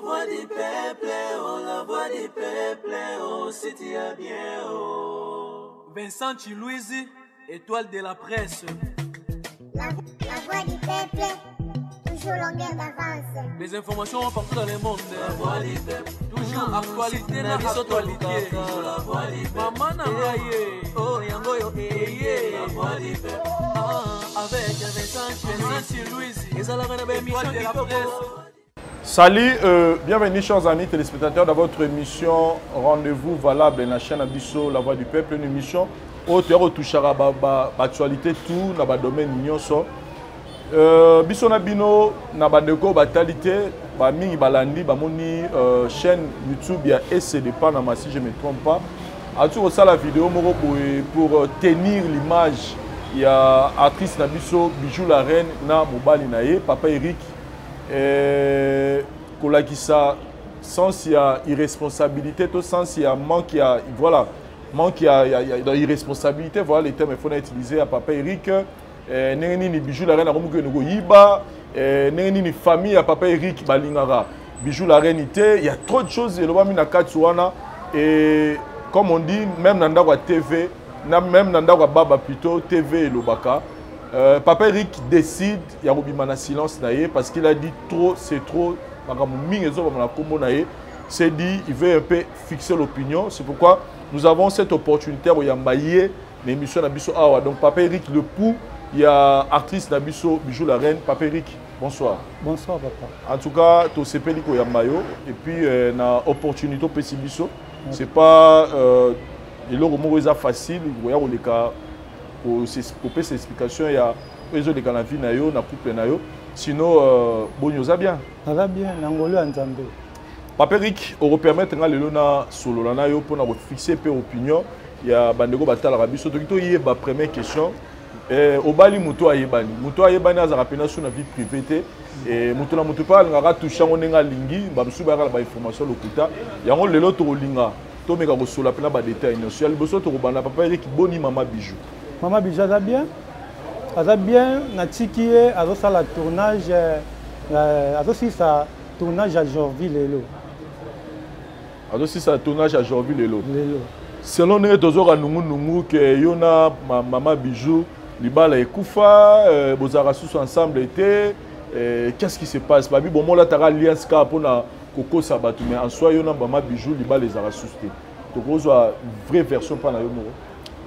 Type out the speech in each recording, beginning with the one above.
voix du peuple, oh, la voix du peuple, oh, si tu as bien, oh. Vincent Chilouizi, étoile de la presse. La voix du peuple, toujours longueur d'avance. Les informations partout dans le monde. La voix du peuple, toujours actualité, la actualité. La voix du peuple, maman n'a pas yé. Oh, yango yo, la voix du peuple. Avec Vincent Chilouizi, ils ont la émission de la presse. Salut, bienvenue chers amis téléspectateurs dans votre émission Rendez-vous valable la chaîne Abisso, la voix du peuple, une émission où tu retouchera l'actualité tout dans le domaine nyonso. Biso na bino na bandeko batalité ba mingi balandi ba moni chaîne YouTube ya SCD Panama si je me trompe pas. Atu ça la vidéo moko pour tenir l'image ya actrice na biso Bijou la reine na mobali na ye papa Eric. Kolakisa sans il y a irresponsabilité, tout sens il y a manque, voilà, manque il y a irresponsabilité, voilà les termes il faut utiliser à papa Eric. N'engeni ni Bijou la reine a remuke nugo yiba, n'engeni ni famille à papa Eric balingara. Bijou la reine il y a trop de choses et le bami na katsuana et comme on dit même nanda kwa TV, même nanda kwa baba plutôt TV et lobaka. Papa Eric décide, il y a un silence parce qu'il a dit trop, c'est trop. C'est dit, il veut un peu fixer l'opinion. C'est pourquoi nous avons cette opportunité où il y a maillé l'émission Nabisso Awa. Donc Papa Eric le pou, il y a actrice Nabisso Bijou la reine. Papa Eric, bonsoir. Bonsoir papa. En tout cas, tu sais pas qu'il y a maillot et puis na opportunité pour Bisso. C'est pas le facile, il y a les cas. Pour ces explications, il y a des gens qui ont vie na couple na yo. Sinon, bon, ça bien. Ça va bien, l'angolo ensemble. Papa Eric, on va permettre de lona solo na yo pour fixer peu opinion. Il y a bandego batala rabi surtout que il y a la première question. Obali muto ayebani. Muto ayebani a rapena sur la vie privée et muto na muto pas ngara toucher on nga lingi, ba msu ba ba information lokuta. Yango lelo to linga. To meka ko solo pena ba détail social. Boso to bana Papa Eric boni mama Bijou. Maman Bijou ça bien. Ça bien, Natikie a aussi la tournage, tournage à Jorville-Lelo. A aussi ça tournage à Jorville-Lelo. Selon nous, toujours à nous que Yona, maman Bijou, Libala et Koufa, Bozara sous ensemble été. Qu'est-ce qui se passe? Babi bon moi là t'as alliance car pour na Coco Sabatou mais en soi Yona maman Bijou Libala les arassusté. Donc on a vraie version pas na yo.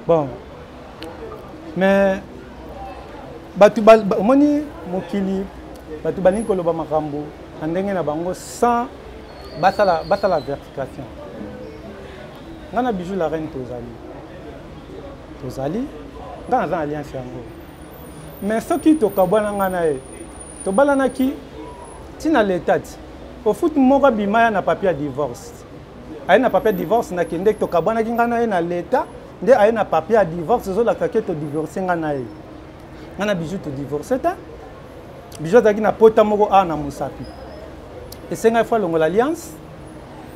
Bon. Mais batu moni mokili batu bani koloba makambo andenge na bango sans basala verification. Ngana Bijou la reine tozali dans une alliance yango. Mais ce qui to kabana ngana e to balana ki tina l'état au foot moko bimaya na papier divorce. Aye na papier divorce na kende to kabana ki ngana e na l'état nde aye na papier divorce zo la kaketo divorcer ngana e. Ngana Bijou to divorcer ta. Bijou zaki na pota moko a na musapi. Et c'est nga fois longo l'alliance.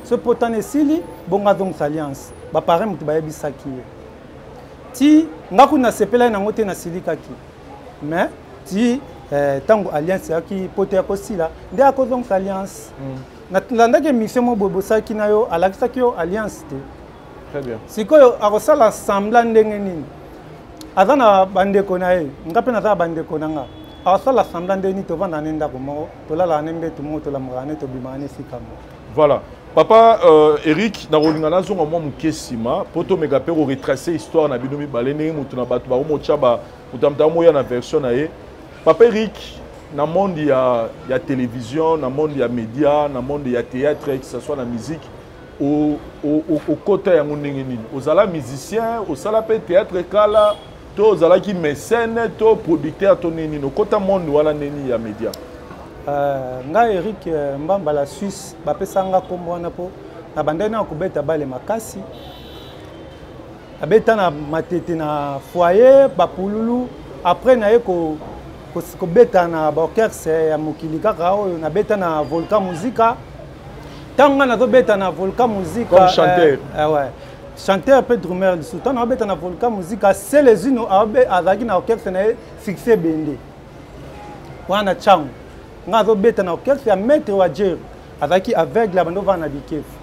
Ce potan esili bonga donc alliance. Ba parent mutu ba yebisaki. Ti ngaku na sepela na ngote na silikaki. Mais ti tango alliance yaki pote ya kosila nde ako donc alliance. Na landake mission mo bobosaki na yo alakisaki yo alliance te. Très bien. Sikoyo akosala semblant ndenge nini. Azana bandeko na ye ngape na za bandeko nanga asala semblant ndeni to vanda nenda ko mo to la la nembe to mo to la mrane to bimane sikamo. Voilà. Papa Eric na rolingana zongo mo mukesima poto megape ko retracer histoire na binomi balene mutu na batu ba mo chaba mutamta mo ya na version na ye. Papa Eric na monde ya télévision, na monde ya média, na monde ya théâtre que ce soit la musique au côté ya ndenge nini. Ozala musicien, ozala pe théâtre kala to ozala ki mécène to producteur to nini no côté monde wala nini ya média. Nga Eric Mbamba la Suisse bapesanga kombo wana po na bandena kobeta bale makasi abeta na matete na foyer bapululu après na ye ko beta na orchestre ya mokili kaka oyo na beta na Volcan Musica tanga na beta na Volcan Musica comme chanteur ouais chanteur peu drummer du sultan na beta na Volcan Musica c'est les unes azaki na orchestre na fixé bende wana changu nga zo beta na orchestre ya maître wa Jer azalaki aveugle abando vana bikefu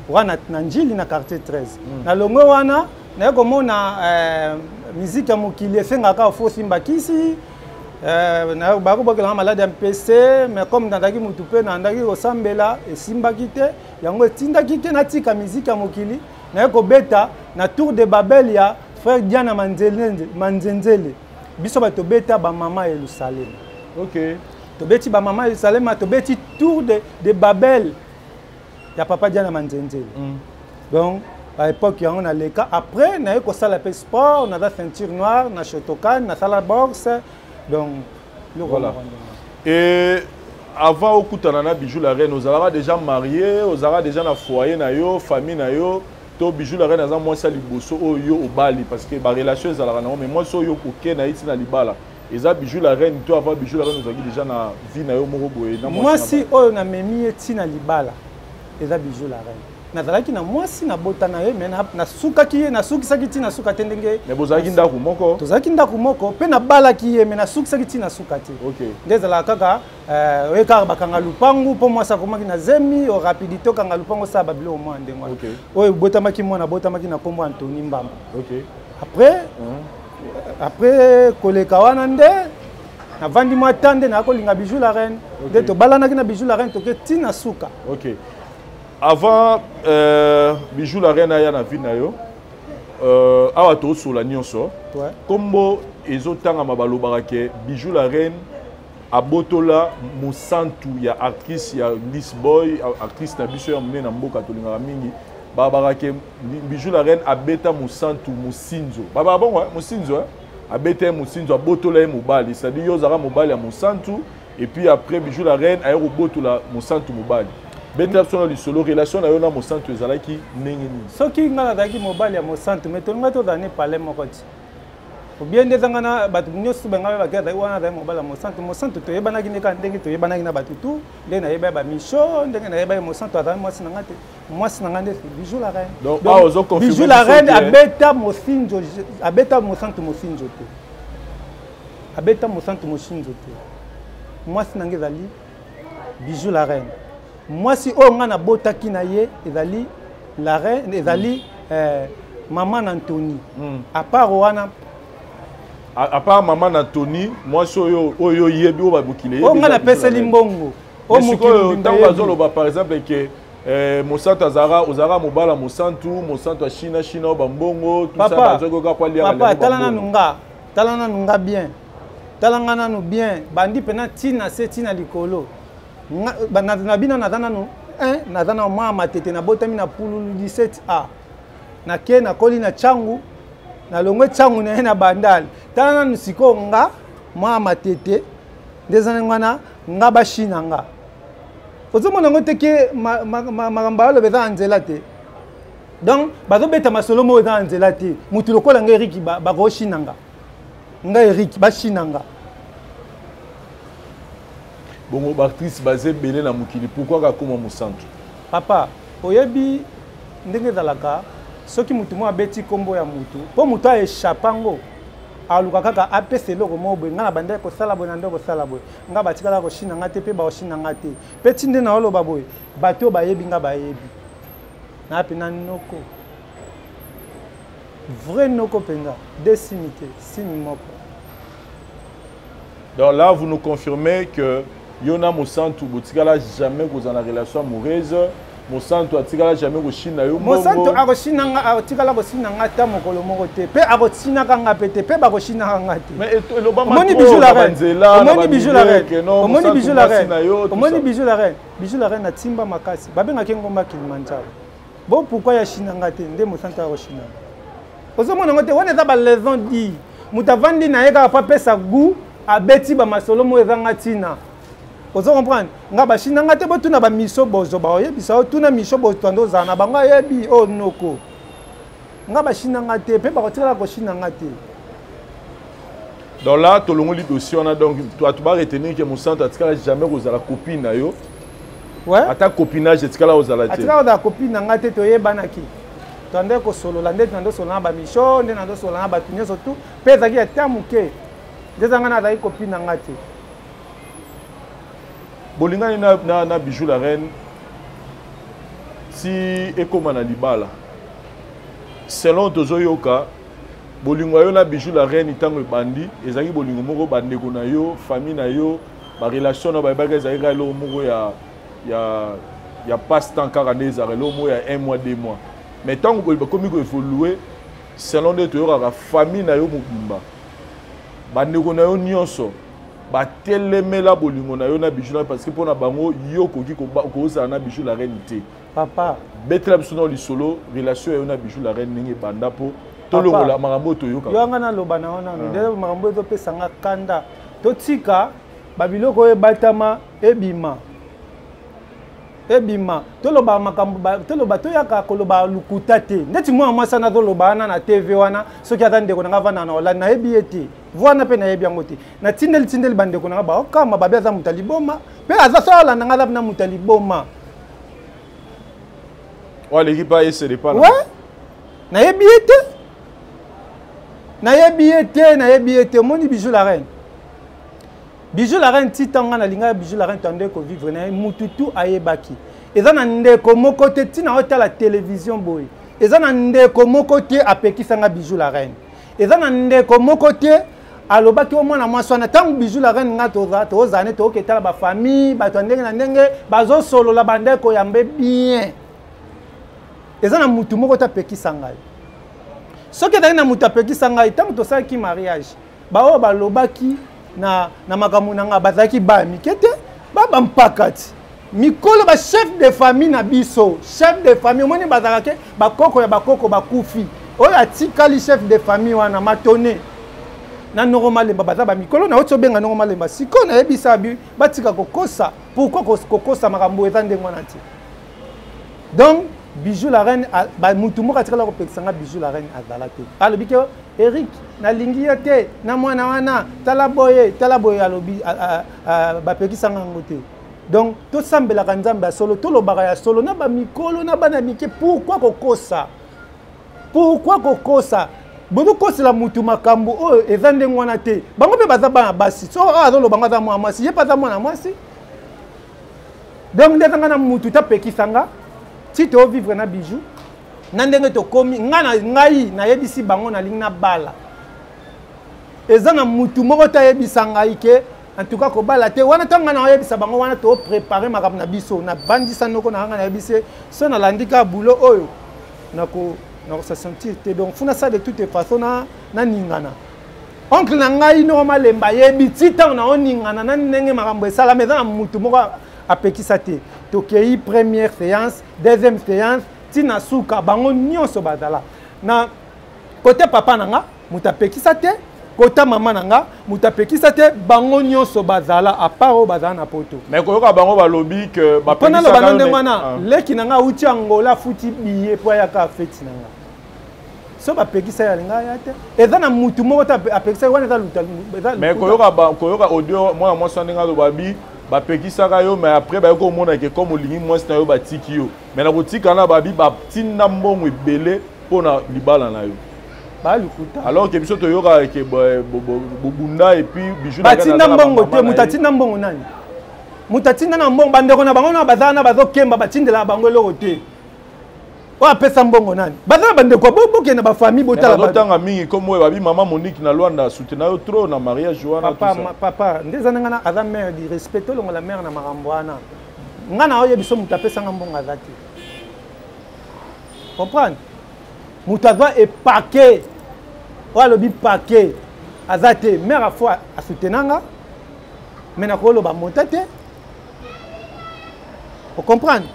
wana na njili na quartier 13 na longwe wana naye komona musique ya mokili esengaka ofo simbakisi bakobokela malade ya mpc mais comme nandaki mutu mpe nandaki kosambela esimbaki te yango etindaki te natika musique ya mokili naye kobeta na tour de babel ya frère Diana Manzenzele biso batobeta bamama ya Yerusalem. Ok. Tobeti bamama ya Yerusalem, tobeti tour de Babel ya papa Diana Manzenzele. Donc à l'époque on a les cas après na ko sala pe sport, on a la ceinture noire, na Shotokan, na sala boxe. Donc le voilà. Et avant okutana na Bijou la reine, aux aura déjà marié, aux aura déjà na foyer na yo, famille na yo. To Bijou la reine aza moi ça liboso oyo au Bali parce que ba relation ezalaka na mais moi so yo koke na iti na libala eza Bijou la reine to avant Bijou la reine ozaki déjà na vie na yo moko boye na moi si oyo na memi eti na libala eza Bijou la reine nazalaki na moi si na bota na ye mais na sukaki ye na sukisaki ti na suka te ndenge mais bozalaki ndako moko tozalaki ndako moko pe na balaki ye mais na sukisaki ti na suka te OK nde ezalaka kaka oyekaka bakanga lupangu mpo mwasi akomaki na zemi o rapidité okanga lupangu osala babilo omwa ndenge wana oyo botamaki mwana botamaki na nkombo Antoni Mbamba. OK après koleka wana nde navandi mwa ta nde nakolinga Bijou la reine nde tobalanaki na Bijou la reine toke ti na suka. OK. Avant Bijou la reine aya na vie na yo awa tosola nyonso kombo ezotanga balobaka ke Bijou la reine abotola mosantu ya actrice ya Liss Boy actrice na biso ya monene na mboka tolingaka mingi babaka ke Bijou la reine abeta mosantu mosinzo baba bongo mosinzo abeta mosinzo abotola ye mobali c'est-à-dire yo zaka mobali ya mosantu et puis après Bijou la reine ayo botola mosantu mobali beta sona lisolo relation na yo na mosantu ezalaki ndenge nini soki nga nazalaki mobali ya mosantu mais tolinga tozala ne pale moko ti bien nde ezanga na bato nyonso benga bakea azalaki wana azalaki mobali ya mosantu toyebanaki ndeka ndenge toyebanaki na bato tu nde nayeba bamisho ndenge nayeba mosantu azalaki mwasi na nga te mwasi na nga nde Bijou la reine donc Bijou la reine abeta mosinzo abeta mosantu mosinzo te abeta mosantu mosinzo te mwasi na nga ezali Bijou la reine mwasi oyo nga nabotaki na ye ezali la reine ezali maman Antoni à part wana à part maman Antoni mwasi oyo yebi oyo babukile oyo nga napeseli mbongo ntango bazoloba par exemple ke mosantu ozalaka mobala mosantu ashina oyo bambongo papa tala nanu nga bien tala nga nanu bien bandi mpena ntina se ntina likolo na bino naza nanu naza na mwa matete nabotami na pululu 17A nake nakoli na ntangu nalongwe ntangu na ye na bandali tala nanu sikoyo nga mwa matete nde eza ndenge wana nga bashina nga ozomona ngo teke makambo aloba eza na nzela te donc bazobeta masolo moko eza na nzela te mutu lokola nga eriki bakoshina nga eriki bashina nga bongo baactrice baze belé na mokili pourquoi kakoma mosantu papa oyebi ndenge ezalaka soki mutu mo abeti nkombo ya mutu mpo mutu aéchappe ngo aluka kaka apesa eloko moko boye nga na bandai kosala boye na nde kosala boye nga batikala koshina nga te mpe bakoshina nga te mpe ti nde na oloba boye bato oyo bayebi nga bayebi na pena noko vrai noko mpenza desimi te simi moko. Donc là vous nous confirmez que Yona mosantu botikala jamais kozana relation amoureuse mosantu atikala jamais koshina yo mosantu akoshina nga atikala koshina nga ta mokolo moko te pe akoshina nga pete pe bakoshina nga te mais eloba omoni Bijou la reine omoni Bijou la reine omoni Bijou la reine omoni Bijou la reine atimba makasi babengaki ngomba Kilimanjaro bon pourquoi ya shina nga te nde mosantu akoshina ozomona ngo te wana eza ba raison di mutavandi na ye kaka pa pesa goût abeti ba masolo mo ezanga tina. Vous comprenez? Nga bashina nga te botuna ba miso bozo ba oyebisa otuna miso bozo tando zana ba nga yebi o noko. Nga bashina nga te pe ba kotikala ko shina nga te. Donc là to longo li dossier on a donc toi tu vas retenir que mosantu atikala jamais kozala copine na yo. Ouais. Ata copinage atikala ozala te. Atikala da copine nga te to yebanaki. Tande ko solo lande tando solo na ba miso nde nando solo na ba tunyeso tu pe zaki ya tamuke. Ndezanga na zaki copine nga te. bolingani na Bijou la Reine si ekoma na libala selon tozoyoka bolingo yo na Bijou la Reine itango bandi ezaki bolingo moko bandeko na yo famille na yo ba relation na ba baga ezaki lo moko ya passe temps kaka ndezaka lo moko ya 1 mois 2 mois mais tant que komi ko évoluer selon de toyoka famille na yo mobimba bandeko na yo nyonso batelemela bolingo na yo na Bijou la parce que pona bango yo koki koza na Bijou la Reine te papa betela biso na lisolo relation yo na Bijou la Reine ninge banda po tolongola makambo toyoka yo ngana loba na wana ndele makambo ezopesanga kanda totika babiloko ebatama ebima toloba makambo toloba toyaka koloba lukuta te ndeti mwa mwasa na toloba na TV wana soki ata ndeko nanga vana na Hollande na yebi ete vwana pe na yebi yango te na tindeli bandeko nanga ba okama babe aza mutaliboma pe aza so Hollande nanga na mutaliboma wa l'équipe a essayé pas ouais na yebi ete moni Bijou la Reine Bijou la Reine titanga na linga Bijou la Reine tande ko vivre na mututu ayebaki eza na ndeko moko te tina ota la télévision boy eza na ndeko moko te apekisanga Bijou la Reine eza na ndeko moko te alobaki au mwana mwasi wana tangu Bijou la Reine nga tozane toketala ba famille bato ndenge na ndenge bazo solo la bandeko yambe bien eza na mutu moko ta pekisanga soki ezali na mutu apekisanga ntango tosalaki mariage bao balobaki na makambo na nga bazalaki bamike te bampaka ti mikolo ba chef de famille na biso chef de famille omoni bazalaka ke bakoko ya bakoko bakufi oyo atikali chef de famille wana matone na Noro Malemba baza bamikolo na oto benga Noro Malemba siko na yebisa bi batika kokosa pourquoi kokosa makambo eza ndenge wana ti donc Bijou la Reine ba mutu moko atikala kopekisanga Bijou la Reine azala te alobi ke Eric na lingi te na mwana wana talaboye alobi bapekisanga ngo te donc to sambela kanzambe solo to lobaka ya solo na ba mikolo na bana mike pourquoi kokosa bono kosela mutu makambo oyo eza ndenge wana te bango pe baza bana basi so azolo bango za mwana mwasi ye pa za mwana mwasi donc ndezanga na mutu tapekisanga si tu vivre na Bijou na ndenge to komi ngai na yebisi bango na linga bala eza na mutu moko ta yebisa ngai ke en tout cas ko bala te wana tanga na yebisa bango wana to préparer makambo na biso na bandisa noko na nga na yebise so na landika bulo oyo na ko se sentir te donc funa ça de toutes façons na ningana oncle na ngai Noro Malemba yebi tita na oningana na ndenge makambo esala mais na mutu moko apekisa te tokei première séance deuxième séance tina suka bango nyonso bazala na côté papa nanga mutapekisa te côté mama nanga mutapekisa te bango nyonso bazala à part bazala na poto mais koyoka bango balobi que bapekisa na bande wana leki nanga uti Angola futi billet po ya ka fête nanga so bapekisa ya linga ya te eza na mutu moko ta apekisa wana za luta mais koyoka audio moi moi sandinga lo babi bapekisaka yo mais après bayoko omona ke comme olingi mwasi na yo batiki yo mais na kotika na babi batinda mbongo ebele mpona libala na yo balukuta alors ke biso toyoka ke bobunda et puis Bijou batinda mbongo te mutatinda mbongo nani mutatinda na mbongo bandeko na bango na bazana bazokemba batindela bango eloko te o apesa mbongo nani bazana bandeko bokena ba famille botala bazotanga mingi comme oyo babi mama Monique na Luanda soutenir yo trop na mariage wana papa ndeza ngana aza mère di respect to la mère na makambo wana ngana oyo biso mutu apesa mbongo azati comprendre mutu aza epake walo bi paquet azate mère a fois a soutenanga mais na ko lo ba montate vous comprendre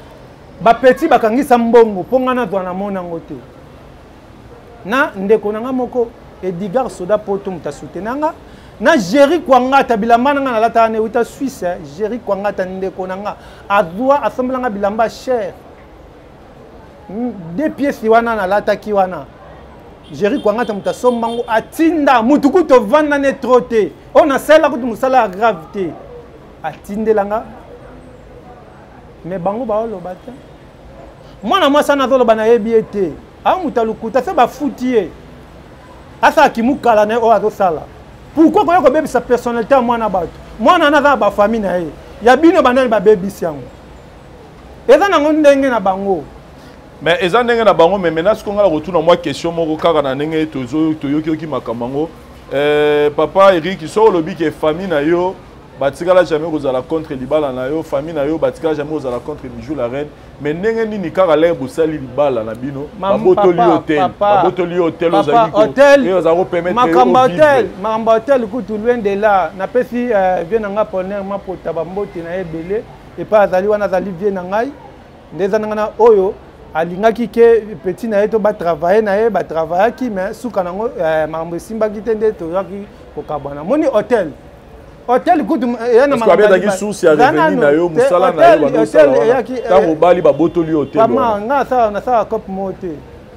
ba petit bakangisa mbongo ponga na twana mona ngote na ndeko nanga moko Edgar Soda poto muta soutenanga na Jerry Kwangata bilamba nanga na lata ne uta Suisse Jerry Kwangata ndeko nanga adwa assemblanga bilamba cher 2 pièces wana na lata ki wana Jerry Kwangata muta sombango atinda mutuku to vanda ne troté on a sala kutu musala gravité atindelanga mais bango ba oloba te mwana mwasi na zolo bana yebi ete a mutalukuta se ba futie asa kimukala na o azosala pourquoi koyo ko bebisa personnalité mwana bato mwana na za ba famille na ye ya bino bandani babebisi yango eza nango ndenge na bango mais eza ndenge na bango mais maintenant ce qu'on a retourne moi question moko kaka na ndenge toyoki makambo papa Eric so lobi ke famille na yo batikala jamais kozala contre libala na yo famille na yo batikala jamais kozala contre Bijou la reine mais ndenge nini kaka lere bosali libala na bino babotoli hotel ozali hotel ozako permettre makamba hotel kutu loin de là napesi vie na nga ponner mapota bambote na ebele epa azali wana azali vie na ngai ndeza nanga na oyo alingaki ke petit na ye to batravaille na ye batravaillaki mais suka nango makambo esimbaki te nde tozwaki kokabwana moni hotel hotel kutu yana makambo source ya revenu na yo musala na yo banosala tango bali babotoli hotel mama nga sala na sala cop mote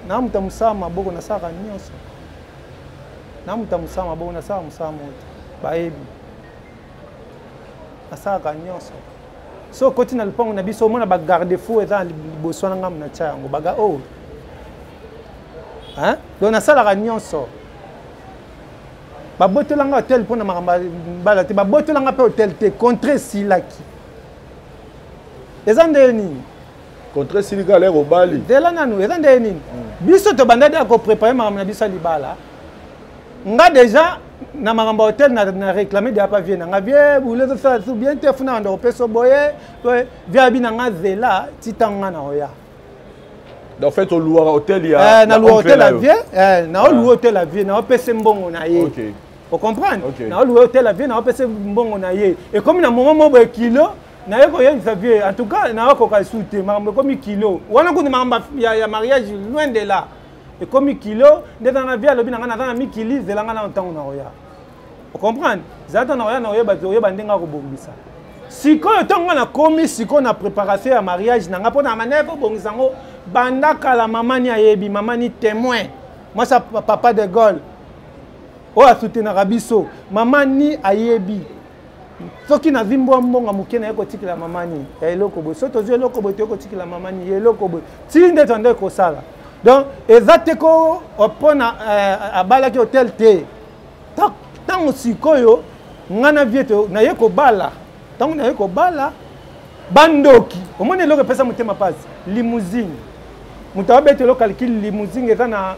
na muta musama maboko na sala nyonso na muta musama maboko na sala musama mote baebi na sala nyonso so koti na lupango na biso mona ba garde fou eza liboso na ngam na chango baga o hein donc na sala nyonso babotolanga hotel pona makamba bala te babotolanga pe hotel te contre silaki eza nde nini contre silika le robali dela nanu eza nde nini biso to bandade ko préparer makamba na biso libala nga déjà na makamba hotel na réclamer de pas vienne nga vie boule ça bien te funa ndo peso boye via bina nga zela titanga na oya en fait au louer hôtel il y a na louer hôtel la vie na louer hôtel la vie na pese mbongo na ye OK vous comprenez na louer hôtel la vie na pese mbongo na ye et comme na moment mo boye kilo na ye ko ye ça vie en tout cas na ko ka souté makamba comme kilo wana ko makamba ya mariage loin de là et comme kilo ndeza na vie lobi na nga na mikili zelanga na ntango na oya vous comprenez zata na oya na oya ba ndenga ko bombisa sikoyo ntango na komi sikoyo na préparation ya mariage na nga pona maneko bongisa ngo bandaka la mamani ayebi mamani témoin moi ça papa de Gaulle o a soutenir biso mamani ayebi soki na zimbo mbonga mukena yako tikila mamani eloko bo soto zo eloko bo te ko tikila mamani eloko bo tinde tande ko sala donc ezate ko opona abalaki hotel te tango sikoyo ngana vieto na yeko bala tango na yeko bala bandoki omone eloko pesa mutema pasi limousine mutabete lo calcul limousine eza na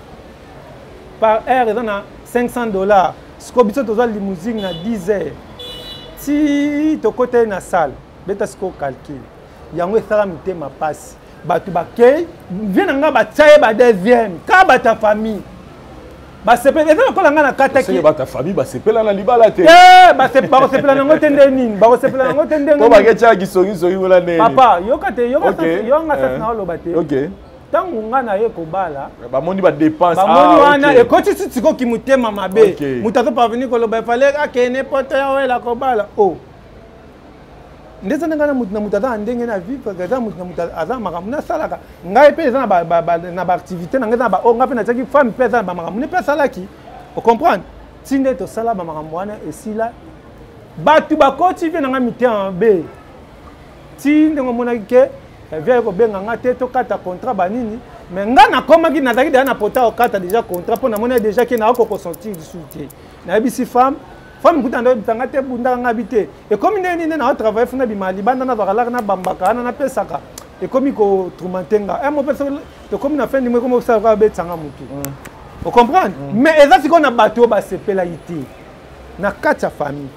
par heure eza na $500 siko biso toza limousine na 10 heures ti to côté na salle beta siko calcul yango esala mutema pasi batu bakei vient nga bataye ba deuxième ka bata famille basepela eza lokola nga na kataki bata famille basepela na libala te basepela nango tende nini basepela nango tende nini baketia kisongi wala nene papa yoka nga sasa na oloba te OK tango nga na ye kobala bamoni ba dépense bamoni wana ekoti sitiko kimutema mabe mutato parvenir koloba fallait akene poto ya wela kobala ndeza nga na mutata ndenge na vie parce que mutata aza makambo na salaka ngai pe eza na ba activité na ngeza ba nga pe na tsaki femme pe eza ba makambo ne pe salaki vous comprendre tinde to sala ba makambo wana esila batu bakoti vie na nga miten be tinde ngomona ke via ko benga nga te to kata contrat banini mais nga na komaki na zaki na pota o kata déjà contrat pour na mona déjà ke na ko consentir du soutien na bisi femme kuta ndo bitanga te bunda nga bité et comme nene na travailler funa bi mali banda na bakala na bambaka na pesaka et comme ko trumantenga mo pesa to comme na fin ni mo comme ça va betanga mutu vous comprenez mais eza siko na bato ba sepela ité na kata famille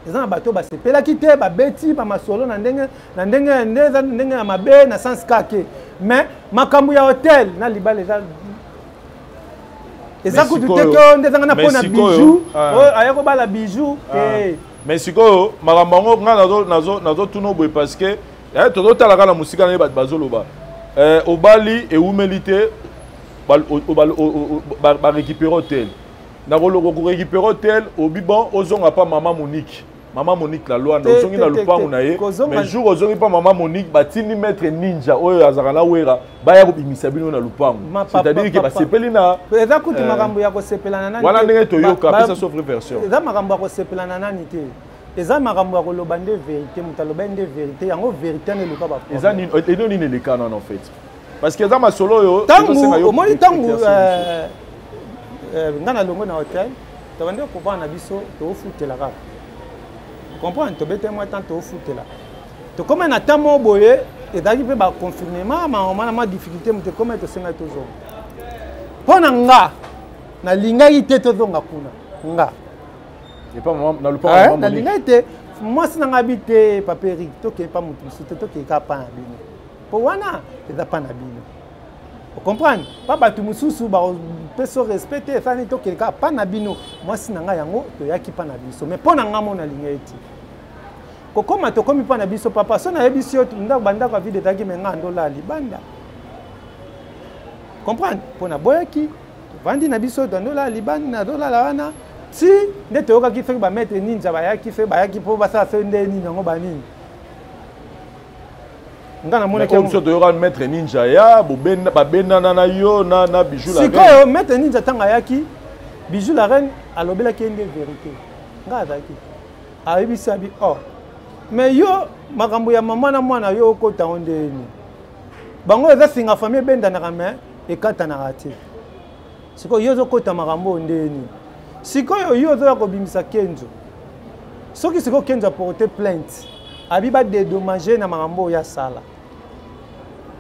eza na bato ba sepela kité ba beti ba masolo na ndenge ya mabe na sens kake mais makambu ya hotel na libala eza eza kutu teke ndezanga na pona bijou ayako bala bijou mais sikoyo makambo yango nga nazo tuna boye parce que tozotalaka na musika na ye bato bazoloba obali eumeli te barécupere hotel nakoloko korécupere hotel obi bon ozonga pa mama Monique la loi ozongi na lupango na ye mais jour ozongi pa mama Monique batindi maître ninja oyo azaka na wera baya kobimisa bino na lupango c'est-à-dire que basepeli na eza kutu makambo ya kosepelana nani wana ndenge toyoka pesa sauf version eza makambo ya kosepelana nani te eza makambo ya koloba nde vérité mutu aloba nde vérité yango vérité ne luka ba eza nini le cas non en fait parce que eza masolo oyo tangu omoni tangu nga na longo na hotel tobande kopana na biso tofutela kaka comprendre tobete moi tant to foot là to comme na tamo boye et daki pe ba confirmer ma difficulté me comme to senga toujours pona nga na linga ite to zonga kuna nga et pas maman na le pas na linga ite moi si na habité paperi to ke pas mutu to ke ka pa na bino po wana eza pa na bino vous comprenez pas batu mususu ba peso respecter ça ni to ke ka pa na bino moi si na nga yango to yaki pa na biso mais pona nga mo na linga ite kokoma to komi pa na biso papa so na yebi sio tunda banda kwa vide taki menga ndola libanda comprendre pona boyaki vandi na biso ndola libanda na dola la wana si ndeto yoka ki fe ba mettre ninja ba yaki po ba sa fe nde ni ngo ba nini ngana mona ke so to yoka mettre ninja ya ba benana na yo na bijou la reine sikoyo mettre ninja tanga yaki bijou la reine alobela ki ende vérité nga zaki ayebi sabi oh mais yo makambo ya mama na mwana yo okota ondeni bango eza singa famille benda na kame ekata na rati siko yo zo kota makambo ondeni siko yo zo ko bimisa Kenzo soki siko Kenzo porter plainte abiba dédommager na makambo ya sala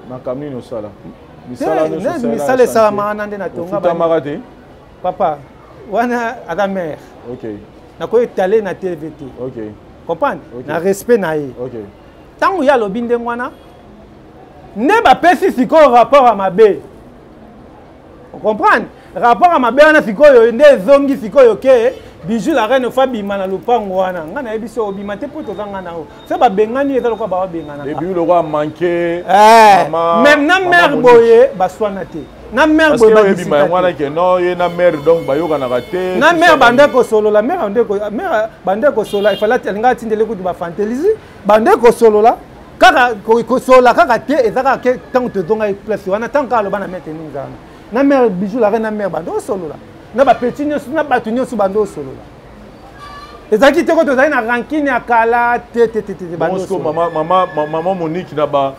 makamni no sala misala sala maana nde na tonga ba marate papa wana ada mère OK na ko étaler na TVT OK comprendre okay. Na respect na ye OK tangu ya lobi ndenge wana ne ba pesi sikoyo rapport à mabe on comprendre rapport à mabe wana sikoyo nde zongi sikoyo ke bijou la reine fa bima na lupango wana nga na yebiso obima te poto zanga na o se ba bengani ezalo kwa ba bengana et puis le roi manqué même na mère boye ba swana te na mère boye ba bima wana ke non ye na mère donc ba yoka na raté na mère bande ko solo la mère bande ko solo il fallait alinga tindele ko ba fantaisie bande ko solo la kaka ko solo kaka te ezaka ke tant te donga place wana tant ka lo bana mettre ninga na mère bijou la reine na mère bande ko solo la na ba petit nyos na ba tunyo su bande ko solo la ezaki te ko to zai na rankine akala te bande ko maman Monique na ba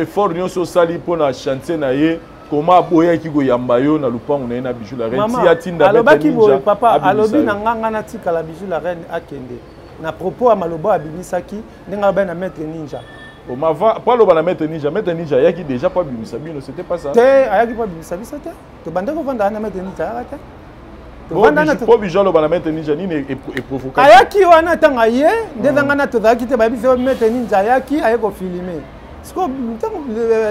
fort nyos sali pona chanter na ye comment boya ki go yamba yo na lupango na na bijou la reine si atinda alobaki boye papa alobi na nganga na tika la bijou la reine akende na propos à maloba abimisaki ndinga ba na maître ninja o mava pas loba na maître ninja yaki déjà pas bimisa bino c'était pas ça te ayaki pas bimisa biso te to banda ko vanda na maître ninja ayaka te to vanda na to bijou loba na maître ninja nini et provocation ayaki wana tanga ye ndezanga na to zaki te ba biso maître ninja ayaki ayeko filmer siko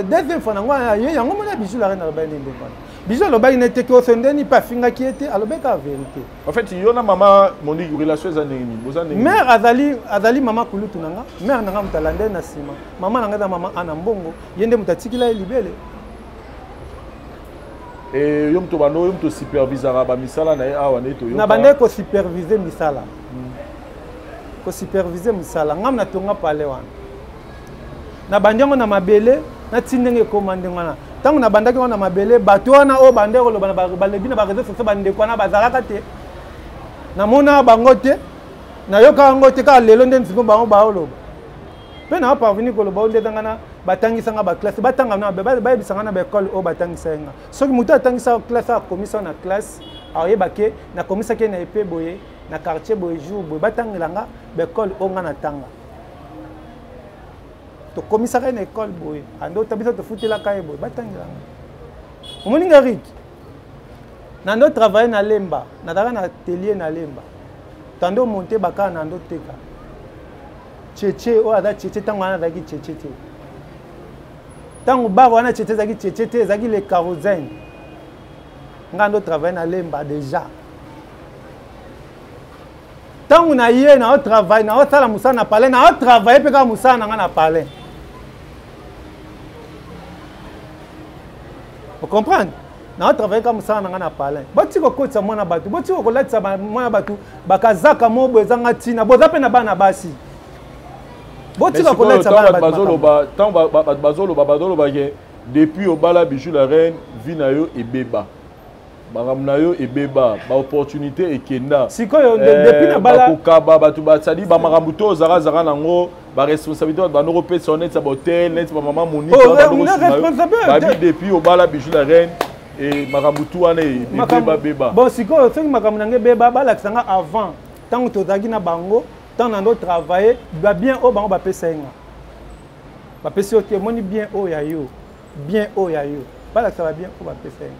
deuxième fois nangwa ye yango mona bijou la reine aloba ndenge bana bijou aloba inete ko sondeni pa finga ki ete alobeka vérité en fait yo na mama Monique relation za ndenge bozana mère azali mama kulutu nanga mère nanga mutalande na sima mama nanga da mama ana mbongo yende mutatikila libele et yo mto bano yo mto supervisera ba misala na awa neto yo na bande ko superviser misala ko superviser misala ngam na tonga pale wana na bandango na mabele na tindenge komande ngana tangu na bandaki wana mabele bato wana o bandeko lo bana balebi na ba réseaux sociaux bandeko na bazalaka te na mona bango te na yoka ngo te ka lelo ndeni siko bango ba oloba pe na parvenir ko lo ba onde tangana batangisa nga ba classe batanga na ba bisanga na ba école o batangisa nga soki mutu atangisa classe a commission na classe ayeba ke na commission ke na epé boye na quartier boye jour boye batangela nga ba école o nga na tanga to commissariat na école boye ando tabisa to futela kaye boye batangela omoni ngarik na ndo travailler na lemba na dara na atelier na lemba tando monter baka na ndo teka cheche o ada cheche tango ana daki cheche te tango ba wana cheche zaki cheche te zaki le kérosène ngando travailler na lemba déjà tango na ye na o travail na o sala musana na palais na o travailler pe ka musana nga na palais. Vous comprenez? Na travailler comme ça na palais. Boti ko kotsa mwana batu, boti ko latsa mwana batu, bakazaka mobo ezanga tina, boza pe na bana basi. Boti ko latsa bana batu. Bazolo ba ke depuis obala bijou la reine vina yo ebeba. Baramna yo ebeba, ba opportunité ekenda. Sikoyo depuis na bala bakukaba batu batsali ba marambuto zara nango. Ba responsabilité ba no repé sonnet sa hôtel net ba maman Monique ba depuis au bala bijou la reine et makambutu wana beba bon siko soki makambu nange beba ba laksanga avant tango tozaki na bango tant dans d'autres travailler ba bien au bango ba pesa nga ba pesa yo témoigne bien au ya yo bien au ya yo pas ça va bien au ba pesa nga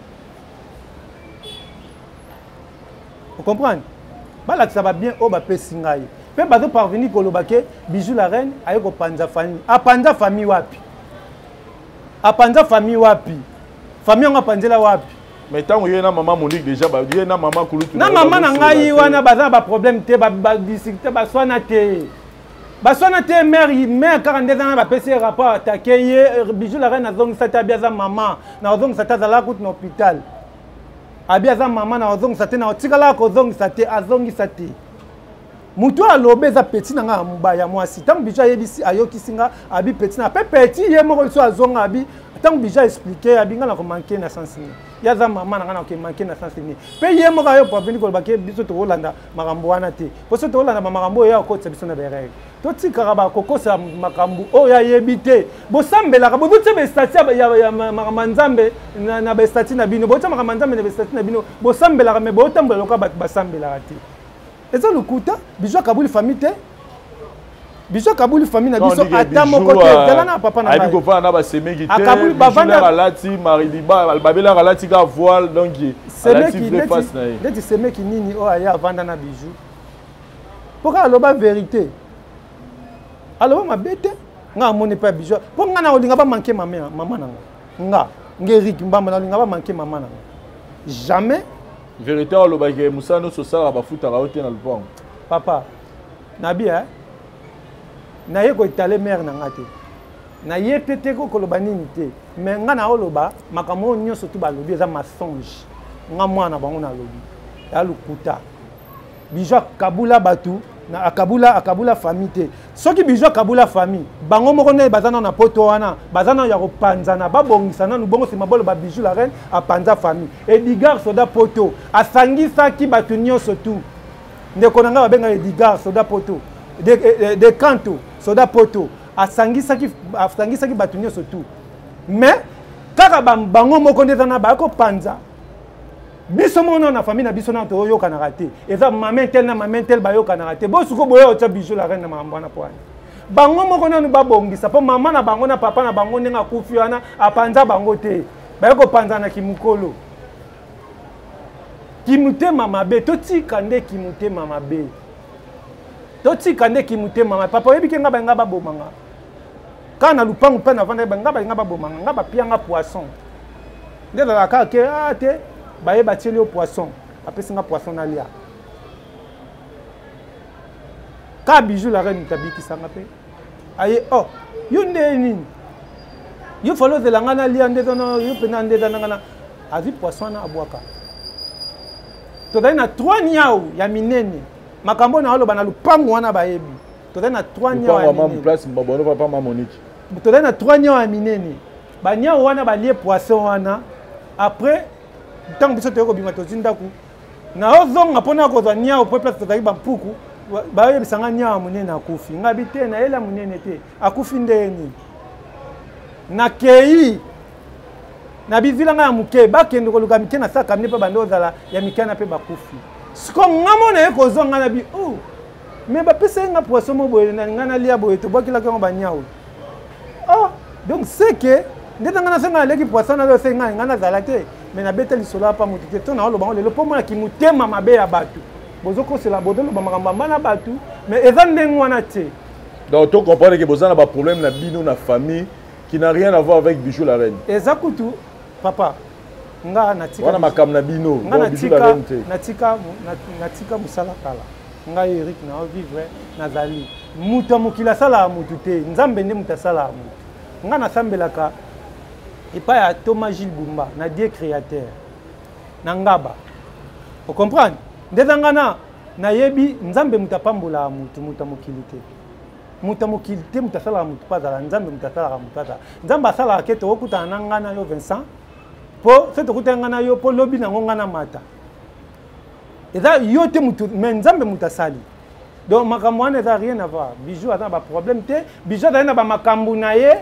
vous comprenez bala ça va bien au ba pesa nga yo pe bazo parvenir ko lobake Bijou la reine ayo ko panza famille a panza famille wapi apanza famille wapi famille nga panzela wapi mais tant que na maman Monique déjà ba y na maman Kulutu na maman na ngai wana baza ba problème te ba discuter ba swana te mère 42 ans ba pese rapport attaquer ye Bijou la reine azong sata biaza maman na azong sata zala kut na hôpital abiaza maman na azong sata na otikala ko zong sata azongi sata mutu alobe za petit na nga mbaya mwasi tant Bijou yebisi ayoki singa abi petit na pe petit ye moko so azonga abi tant Bijou expliquer abi nga na ko manquer na sens ni yaza mama na nga na ko manquer na sens ni pe ye moko ayo pa venir ko bake biso to Holanda makambo wana te poso to Holanda makambo ya ko tsebiso na bereg to tika ba kokosa makambo o ya yebite bo sambela ka bo tse be stati ya makambo na be stati na bino bo tse makambo na be stati na bino bo sambela ka me bo tambela ka ba sambela te et ça le kuta Bijou kabuli famille te Bijou kabuli famille na biso ata moko te tala na papa na abi ko fa na ba semeki te akabuli bavanda alati maridiba babela alati ka voile donc semeki ndeti semeki nini o aya vanda na Bijou pourquoi aloba vérité aloba mabete nga moni pa Bijou pour nga na olinga ba manquer maman na nga ngeric mbamba na olinga ba manquer maman na jamais vérité aloba ke musano so sala ba futa raote na lupang papa nabia na ye ko itale mère na ngate na ye tete ko koloba nini te mais nga na oloba makambo nyonso tu balobi eza mensonge nga mwana bango na lobi ya lukuta Bijou kabula batu na akabula famille te soki Bijou kabula famille bango moko ne bazana na poto wana bazana ya kopanzana babongisana nu bongo sima bolo ba Bijou la reine apanza famille Edgar soda poto asangisa ki batu nyonso tu ndeko nanga babenga Edgar soda poto de canto soda poto asangisa ki batu nyonso tu mais kaka bango moko ndezana ba ko panza biso mona na famille na biso na to yoka na raté eza maman tel ba yoka na raté bo suko boyo cha Bijou la reine na mambo na poani bango moko na ba bongisa po mama na bango na papa na bango ndenga kufi wana apanza bango te ba yoko panza na kimukolo kimutema mabe totika nde kimutema mabe totika nde kimutema mabe papa yebi kenga ba ngaba bomanga kana lupangu pe na vanda ba ngaba bomanga ngaba pianga poisson ndela la ka ke ate baye batieli au poisson apesi nga poisson na lia ka Bijou la reine tabikisanga pe aye oh yo nde nini yo falo de la ngana lia nde dono yo pena nde dana ngana avi poisson na abwaka to dai na 3 nyao ya minene makambo na oloba na lupangu wana bayebi to dai na 3 nyao ya minene place mbabono papa ma Monique to dai na 3 nyao ya minene ba nyao wana ba lie poisson wana après tant biso to ko bima to zindaku na ozonga pona ko za nyao po place to dai ba mpuku ba yebisanga nyao munene akufi ngabi te na ela munene te akufi ndeni na kei na bizila nga ya muke bakende ko luka mike na saka mne pe bando zala ya mikana pe bakufi siko ngamona e ko zonga na bi oh mais ba pese nga poisson mo boye na ngana lia boye to bokila ka ba nyao oh donc c'est que ndeta ngana senga leki poisson na lo senga ngana zala te mais na bete lisolo apa mutite to na oloba le po mona ki mutema mabe ya batu bozoko c'est la bodolo ba makamba na batu mais ezande ngwana te donc tu comprends que bozana ba problème na bino na famille qui n'a rien à voir avec Bijou la reine ezakutu papa nga natika wana makam na bino Bijou la reine te natika musala kala nga Eric na vivre nazali mutu mukila sala mutu te nzambe nde mutasala mutu nga nasambelaka epa ya Thomas Gilles Bumba na Dieu créateur na ngaba vous comprenez ndezanga na yebi nzambe mutapambola mutu mutamukilite mutamukilite mutasala mutu pazala nzambe mutasala mutu nzambe asala ke to okuta na ngana yo Vincent po se to okuta ngana yo po lobi na ngana mata eza yo te mutu mais nzambe mutasali donc makambo wana eza rien à voir Bijou aza ba problème te Bijou aza na ba makambo na ye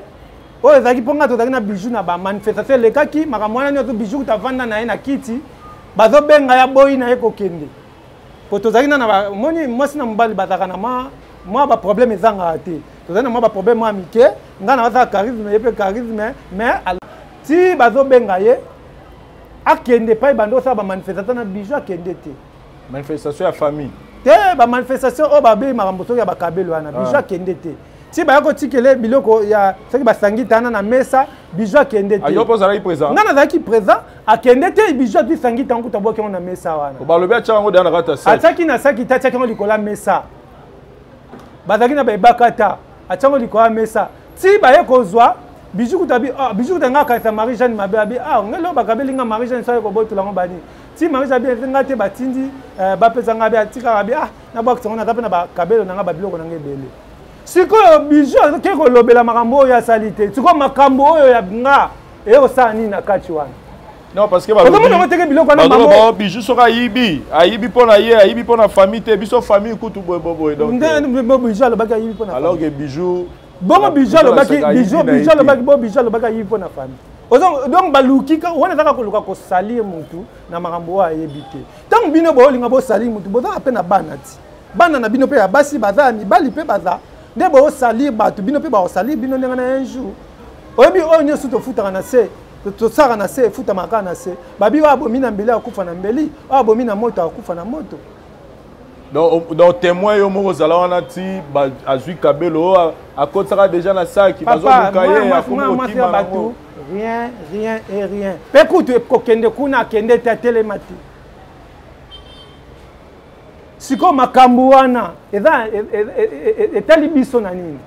o ezaki ponga to na Bijou na ba manifestation lekaki makambo wana nyoto Bijou tavanda na ye na kiti bazo benga ya boyi na ye kokende po to zaki na ba moni mwasi na mbali bazaka na ma moi ba problème ezanga te tozana moi ba problème moi mike ngana za charisme yepe charisme mais si bazo benga ye akende pa bando sa ba manifestation na bijou akende te manifestation ya famille te ba manifestation o ba be makambo so ya ba kabelo wana bijou akende te si ba yako tikele biloko ya soki basangi tana na mesa bijou akende te ayo poza la présent ngana za ki présent akende te bijou ti sangi tangu taboki na mesa wana ba lobi acha ngo dana kata sa ataki na saki tacha kango likola mesa bazaki na ba bakata acha ngo likola mesa si ba yako zwa bijou kutabi bijou tanga ka sa Marie Jeanne mababi ngelo bakabeli nga Marie Jeanne so ko boytula ngo bani si Marie Jeanne nga te batindi ba pesa nga ba tika ba na ba tsonga na tapena ba kabelo na nga ba biloko na ngebele sikoyo bijou ke ko lobela makambo ya salite sikoyo makambo oyo ya nga eo sani na kati wana non parce que ba lobi bijou so ka yibi ayibi pona ye ayibi pona famille te biso famille kutu boy donc bijou alobaki ayibi pona alors que bijou bongo bijou alobaki bijou alobaki ayibi pona famille donc baluki wana zaka koluka ko salir mutu na makambo ayebi te tant bino bolinga bo salir mutu boza apena bana ti bana na bino pe ya basi baza mibali pe baza nde bo salir batu bino pe ba salir bino ndanga na un jour oyebi oyo nyoso tofutaka na se tosaka na se efuta maka na se babi oyo abomi na mbeli akufa na mbeli oyo abomi na moto akufa na moto donc témoin yo moko ozala wana ti azwi kabelo akotisaka déjà na saki bazoluka ye akomotima nango rien et rien mpe kutu ekokende kuna akende te atelema te sikoyo makambo wana etali biso na nini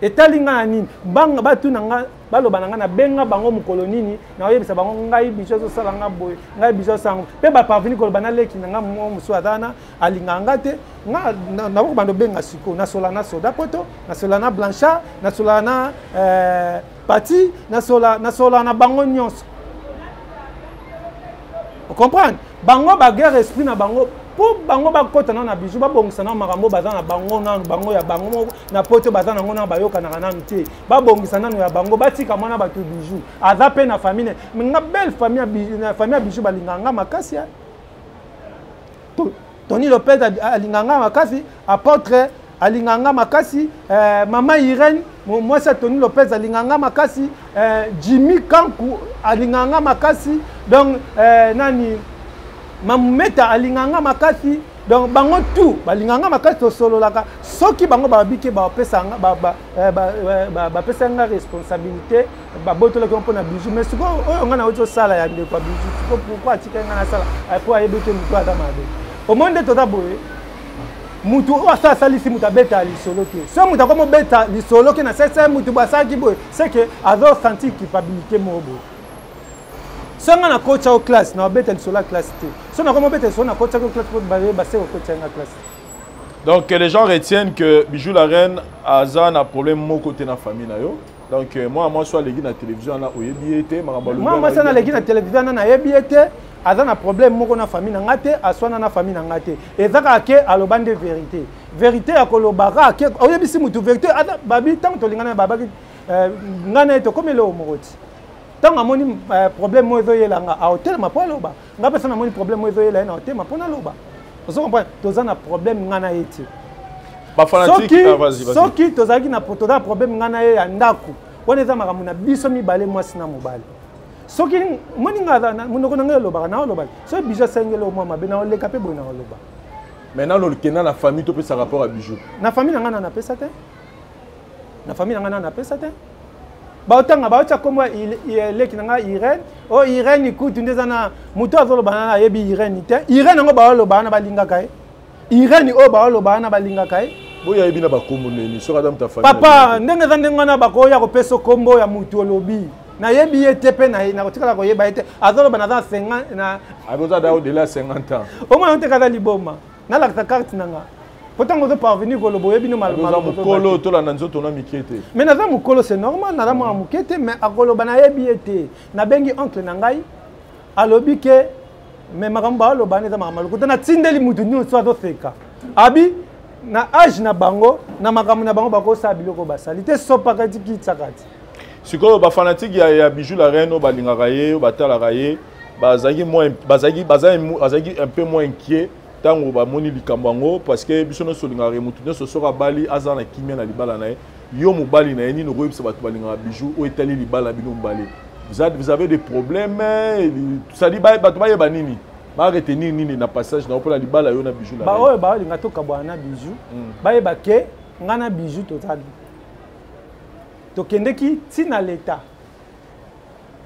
etali nga na nini banga batuna nga baloba na nga na benga bango mokolo nini na oyebisa bango ngai biso ezosala nga boye ngai biso sango mpe baparveni koloba naleki na nga mosu azana alinga nga te nga naboko bando benga sikoyo nasola na soda poto nasola na blanchard nasola na pati nasola na bango nyonso ocomprendre bango baguerre esprit na bango po bango bakota na bijou babongisa na makambo baza na bango nanu bango ya bango na poto baza nango na bayoka na nanu te babongisa nanu ya bango batika mwana bato bijou aza pe na famille nga belle famille bijou balinganga makasi ya Tony Lopez alinganga makasi apôtre alinganga makasi mama Irene moi c'est Tony Lopez alinganga makasi Jimmy Kanku alinganga makasi donc nani Mameta alinganga makasi donc bango tout balinganga makasi to solo laka soki bango babike ba pesanga ba pesanga responsabilité ba botola ko mpona bijou mais siko oyo ngana oto sala ya ndeko bijou siko pourquoi tika ngana sala pour ayebeke mutu adamade au monde to taboye mutu o sa salisi mutu beta li solo ke so mutu ko mo beta li solo ke na sese mutu basaki boye c'est que azo sentir culpabilité mobo sanga na coach au classe na beta li solo classe te so na ko beta so na coach au classe pour basé au coach en classe. Donc les gens retiennent que Bijou la reine a un problème mon côté na famille na yo. Donc moi soit les na télévision na oyebiete moi ça na les na télévision na yebiete aza na problème moko na famille na ngate aswana na famille na ngate ezaka ke alobande vérité ya kolobaka ke oyebisi mutu vérité ada babi tant to lingana babaki ngana to comme le omoti tant amoni problème mo ezoyela nga a hotel ma po loba nga pesa na moni problème mo ezoyela na hotel ma po na loba ozo comprendre toza na problème ngana eti ba fanatique vas-y soki tozaki na toza problème ngana ye ya ndako wana eza makambo na biso mibale mwasi na mobali soki moni nga munoko na ngelo loba na loba so Bijou sengelo mo mabe na oleka pe bona loba maintenant le kena na famille to pe sa rapport à Bijou na famille na ngana na pesa te na famille na ngana na pesa te ba otanga ba ocha komo leki na nga Irene o Irene ikutu ndeza na muto azoloba na yebi Irene te Irene ngo ba loba na balinga kai Irene o ba loba na balinga kai boya yebi na bakombo neni so kadam ta famille papa ndenge za ndenge na bakoya ko pesa kombo ya mutu olobi na yebi ete pe na kotikala ko yeba ete azoloba na za 50 na aboza da au-delà 50 ans au moins on te kada liboma na la carte nanga pourtant on peut parvenir ko lobo yebi no mal mukolo to la nzoto na mikete mais na za mukolo c'est normal na za mo mukete mais akoloba na yebi ete na bengi oncle na ngai alobi ke mais makambo aloba na za makambo ko na tindeli mutu nyonso azoseka abi na âge na bango na makambo na bango bako sa biloko basali te sopa kati kitsakati sikoyo ba fanatique ya Bijou la reine balingaka ye batalaka ye bazaki un peu moins inquiet tango ba moni likambango parce que biso no solinga remutu no sosora bali azana kimia na libala na yo mobali na ni no koyebisa bato balinga bijou o etali libala bino mbali vous avez des problèmes ça dit bato bayeba nini ba retenir nini na passage na opola libala yo na bijou la ba oyo ba linga to kabwana bijou bayeba ke ngana bijou total to kendeki tina l'état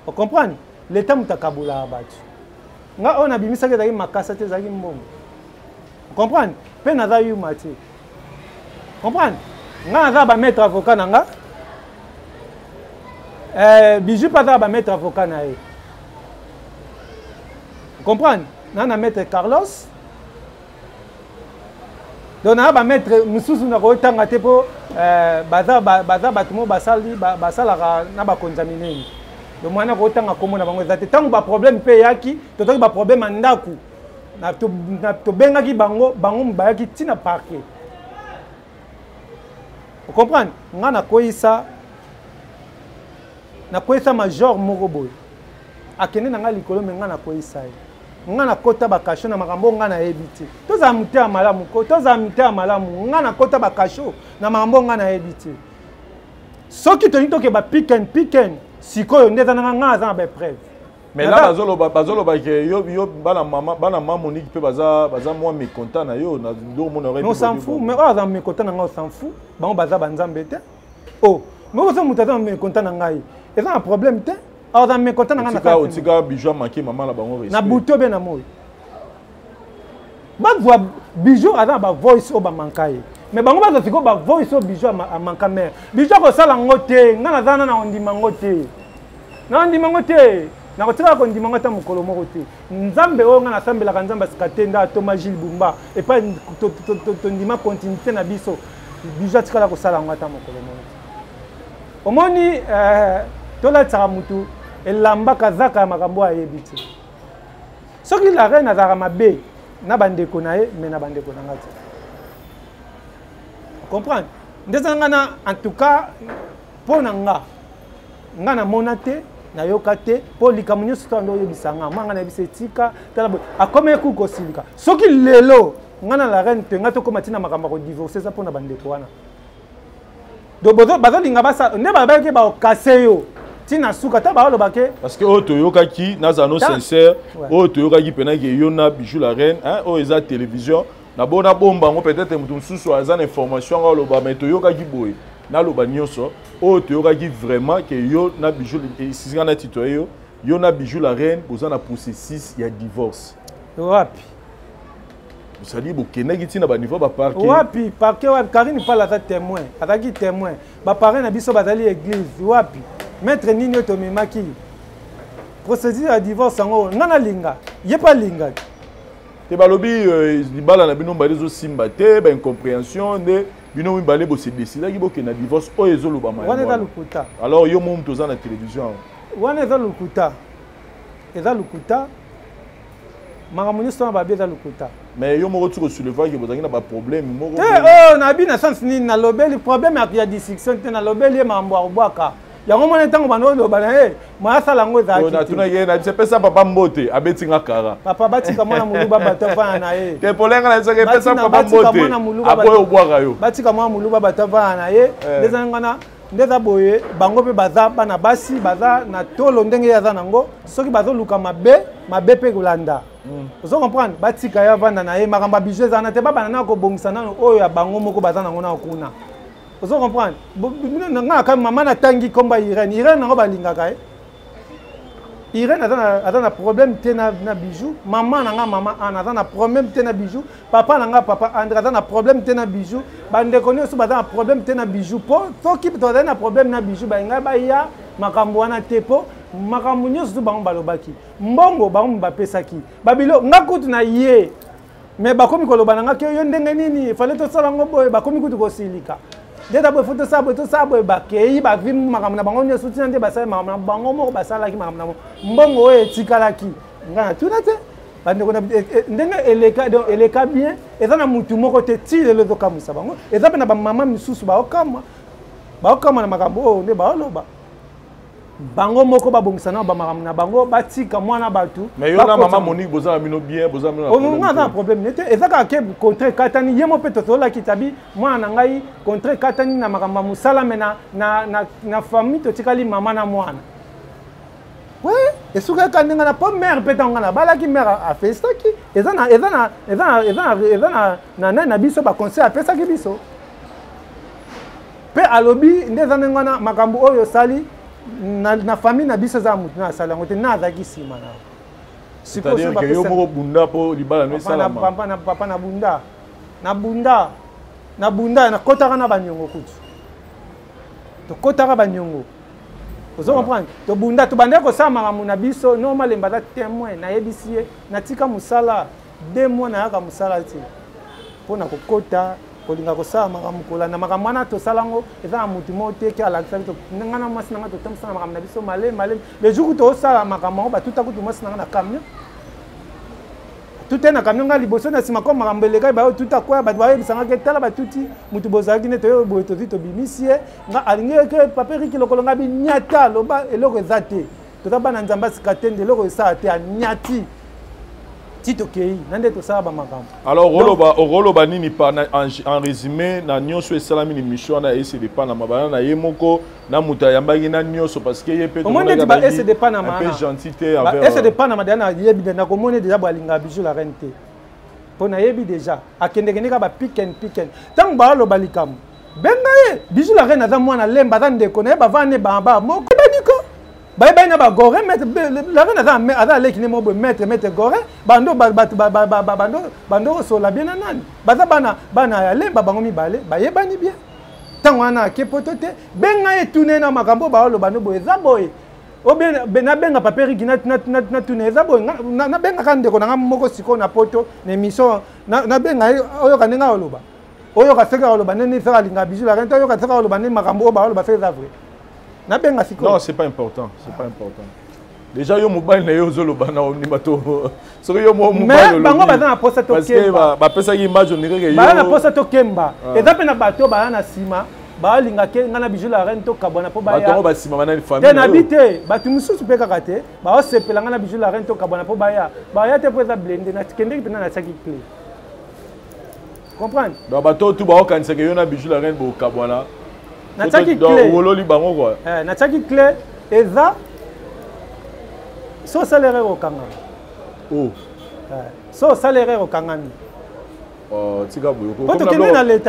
vous comprenez l'état mutakabula abatu nga on a bimisa ke zaki makasa te zaki mbongo comprendre pe naza yu mati comprendre nga naza ba maître avocat nanga bijou pas ba maître avocat na ye comprendre na maître Carlos donc na ba maître mususu na ko tanga te po baza batumo basali basala na ba contaminés le mwana ko tanga komona bango ezate tango ba problème pe yaki to ba problème ndaku na to bengaki bango bayaki tina parquet vous comprenez nga na koisa major moko boy akende na nga likolo me nga na koisa nga na kota bakasho na makambo nga na ebiti toza mutea malamu nga na kota bakasho na makambo nga na ebiti soki toni toke ba picken sikoyo ndeza nga aza na preuve mais là bazoloba ke yo bana mama Monique pe baza moi mécontent na yo na do mon aurait on s'en fout mais on mécontent na nga on s'en fout bango baza banzambe te oh mais on mutaza mécontent na ngai et ça un problème te alors dans mécontent na nga na otika bijou manqué maman la bango na buto be na moy ba voix bijou ada ba voice o ba mankai mais bango baza siko ba voice o bijou a manka mère bijou ko sala ngote nga na zana na ondima ngote na kotika ko ndima ngata mukolo moko te nzambe o nga na sambela ka nzamba sikatenda to Magile Bumba et pas to ndima continuité na biso bijou tikala ko sala ngata mukolo moko omoni to la tsaka mutu elamba kazaka makambo ayebiti soki la reine azaka mabe na bandeko na ye mais na bandeko na ngati comprendre ndeza ngana en tout cas pona nga na monate na yokate po likamunyo sitando yebisanga manga na bisetika tala akome ku kosilika soki lelo ngana la reine te ngato koma tina makambo ko divorcer ça pona bandeko wana do bozo linga basa ne ba ke ba okaseyo tina suka ta ba lobake parce que oto yokaki nazano sincère oto yokaki pena ke yona bijou la reine hein o eza télévision na bona bomba ngo peut-être mutu susu azana information ngo loba mais to yokaki boy na loba nyonso o to yokaki vraiment que yo na bijou si ngana titoyo yo na bijou la reine bozana processus ya divorce wapi ça dit bokena tina ba niveau ba parquet wapi parquet wapi Karine pas la témoin ataki témoin ba parrain na biso bazali église wapi maître nini to memaki procédure ya divorce ngo ngana linga ye pas linga te balobi libala na bino mbali zo simba te ba incompréhension de bino mbali bo se décider ki bokena divorce o ezoloba ma wana za lukuta alors yo mom toza na télévision wana za lukuta makamuni sona ba beza lukuta mais yo moko tu soulever que bozangi na ba problème moko oh na bi na sens ni na lobeli problème ya discussion te na lobeli mambo abwaka yango mona ntango bano loba na ye mwasa lango ezaki na tuna ye na pesa papa mbote abetinga kara papa batika mwana muluba batavana na ye ke polenga na seke pesa papa mbote apoyo obwaka yo batika mwana muluba batavana na ye ndeza ngana ndeza boye bango pe baza bana basi baza na tolo ndenge yaza nango soki bazo luka mabe pe kolanda ozo comprendre batika ya vanda na ye makamba bijou ezana te baba na ko bongisa nano oyo ya bango moko baza nango na kuna ozo comprendre nga ka mama na tangi komba Irène nango balingaka Irène azana problème te na bijou mama nanga mama ana azana problème te na bijou papa nanga papa André azana problème te na bijou bandeko nyonso bazana problème te na bijou po soki tozana problème na bijou bainga baya makambo wana te po makambo nyonso bango balobaki mbongo bango bapesaki babilo nga kutu na ye mais bakomi koloba nanga ke yo ndenge nini fallait to sala ngo boye bakomi kutu kosilika deta boye foto sa boye bakei bavi makambo na bango nyonso tina nde basala makambo na bango moko basalaki makambo na mbongo oyo etikalaki nga na tuna te bandeko na ndenge eleka bien eza na mutu moko te ti lelo ezokamwisa bango eza mpe na bamama misusu baokama na makambo oyo nde baoloba bango moko babongisana bamakambo na bango batika mwana batu mais yo na maman Monique bozala mino bien bozala mino on a un problème nete ezaka ke contre katani yemo pe tozola kitabi mwana ngai contre katani na makambo musala mena na famille totikali mama na mwana ouais esuka kandenga na po mère pe tanga na balaki mère a festaki ezana na biso ba conseil a pesaki biso pe alobi ndezana ngana makambo oyo sali na famille na biso za mutu na sala ngote na azaki sima na c'est-à-dire que yo moko bunda po libala no sala papa na bunda na kotaka na banyongo kutu to kotaka banyongo vous comprenez to bunda to bande ko sa makambo na biso normal mbata témoin na yebisi na tika musala 2 mois na yaka musala ti pona ko kota kolinga kosala makambo kolanda makambo wana tosalango eza na mutu moko te ke alakisa biso ngana mwasi nanga totambusa na makambo na biso malemi le jour tosala makambo yango batuta kutu mwasi nanga na camion tute na camion nga liboso na nsima ko makambo elekai bayo tuta koya bato bayebisanga ke tala batuti mutu bozalaki nde toyo boye tozi tobimisi ye nga alingi ke pape riki lokolo nga binyata loba eloko eza te tota bana nzambe asika te nde eloko esala te anyati tito kei nande to saba makambo alors roloba nini pa en résumé na nyonso esalami ni mission na ese de pa na mabana na yemoko na muta yambaki na nyonso parce que ye peut on dit ba ese de pa na mana un peu gentillité envers ese de pa na madana yebi na komone déjà balinga bijou la rente pona yebi déjà akende kende ka ba pick and tant ba lo balikam benga ye bijou la reine za mwana lemba za ndeko na ba vane ba moko baniko Bye na ba gore mettre la reine ada leki ne mo mettre gore bando bando so la bien nanani baza bana ya lemba bango mibale bayebani bien tango wana ke potote benga etune na makambo ba lo bano boye za boye o bien na benga paperi gina na tune za boye na benga kande ko na moko siko na poto na émission na benga oyo kanenga oloba oyo kaseka oloba nene sera linga bijou la reine oyo kaseka oloba ne makambo ba oloba c'est vrai. Non, c'est pas important, c'est pas important. Déjà yo mobile na yo zoloba na onimato. So yo mobile mais bango baza na posa to kemba. Ba pesa ki image on dirait que yo. Ba na posa to kemba. Eza pe na bato ba na sima, ba linga ke ngana bijou la reine to kabona po ba ya. Bato ba sima bana ni famille. Te na bité, bato mususu pe kakate, ba o sepela ngana bijou la reine to kabona po ba ya. Ba ya te po za blender na kende ki na saki clé. Comprendre? Ba bato tu ba o kanisa ke yo na bijou la reine bo kabona. Na tsaki clé wololi bango quoi na tsaki clé eza so salaire au kanga so salaire au kangani tika boyo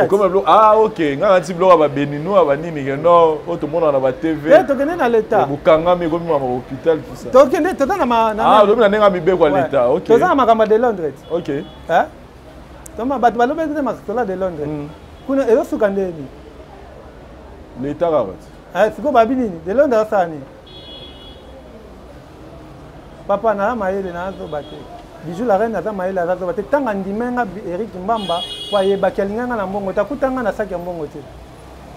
comme ah ok nga nti bloka ba benino ba nini ke non auto mona na ba TV to kende na l'état bukanga mi komi ma hôpital tout ça to kende to na ah do na nenga mi be kwa l'état ok to za makamba de Londres ok to ma bat balobe de makatola de Londres kuna ezo sukandeni l'état rabat siko babi nini de Londres sani papa na mayele na zo bate bijou la reine na mayele na zo bate tanga ndimenga Eric Mbamba kwa yebaki alinganga na mbongo takutanga na saki ya mbongo te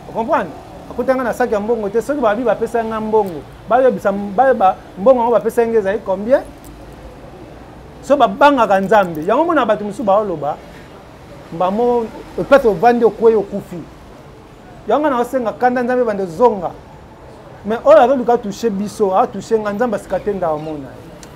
vous comprenez akutanga na saki ya mbongo te soki babi bapesa nga mbongo bayebisa bayeba mbongo ngo bapesa ngeza yi combien so babanga nzambe yango mona bato musu ba oloba mbamo peut-être ovandi okweyo kufi yanga na osenga kanda nzambe bande zonga mais oyo azoluka toucher biso a toucher nga nzambe sikatenda omona.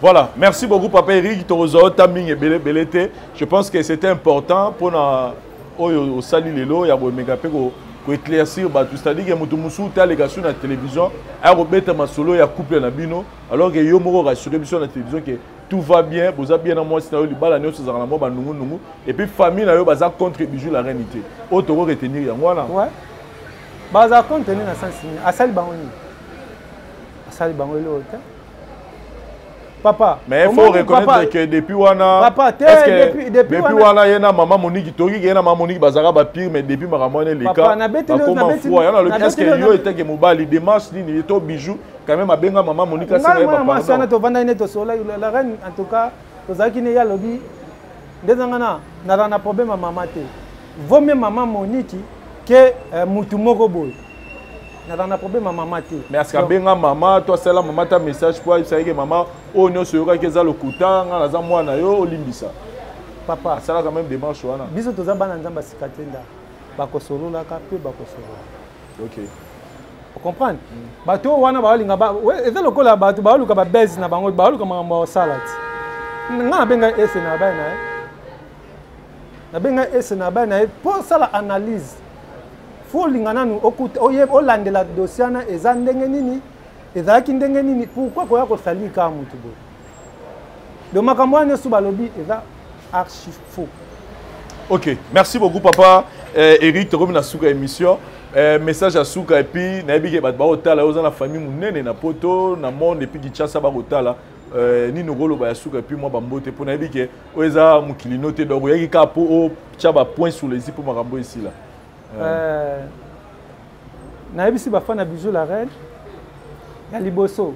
Voilà, merci beaucoup Papa Eric Torozo Taming et Belete. Je pense que c'était important pour na oyo sali lelo ya bo megape ko éclaircir ba tout, c'est-à-dire que mutu musu ta légation na télévision a robeta masolo ya couple na bino alors que yo moko rassurer biso na télévision que tout va bien, vous avez bien en moi c'est li bala nyoso za na mo ba nungu et puis famille na yo baza contre bijou la réalité. Auto retenir yango wana. Ouais. Baza contenir na sens ni asali bango ni. Asali bango le hôtel. Papa, mais il faut reconnaître que depuis wana papa depuis wana yena maman Monique toki yena maman Monique bazara ba pire mais depuis maman les cas papa na beti yana le est-ce que yo était que mobile démarche ni to bijou quand même abenga maman Monique ça c'est pas moi ça na to vanda ne to sola la reine en tout cas to zaki ne ya lobi ndezanga na problème maman te vaut mieux maman Monique que mutu moko boy na problème maman te mais est-ce que benga maman toi c'est la maman ta message pour ça que maman o nyo soyoka keza lokuta nga za mwana yo olimbisa papa ça là quand même démarche wana biso toza bana nzamba sikatenda bakosolola ka pe bakosolola OK Vous comprenez? Bato wana balinga ba eza lokola bato baluka ba base na bango baluka makambo salad. Nga benga ese na ba na. Na benga ese na ba na pour ça la analyse. Faut lingana nu okuta oye olandela dossier na eza ndenge nini? Ezalaki ndenge nini? Pourquoi koya ko sali ka mutu bo? Donc makambo wana su balobi eza archi faux. Ok, merci beaucoup papa. Eric, tu reviens à Souka émission. Message à Souka et puis na ebike bat ba otala oza na famille munene na poto na monde et puis Kinshasa ba otala ni no golo ba Souka et puis moi ba mbote pour na ebike oza mukili noté donc yaki ka po o tchaba point sur les i pour makambo ici là. Na ebisi ba fana Bijou la reine ya liboso.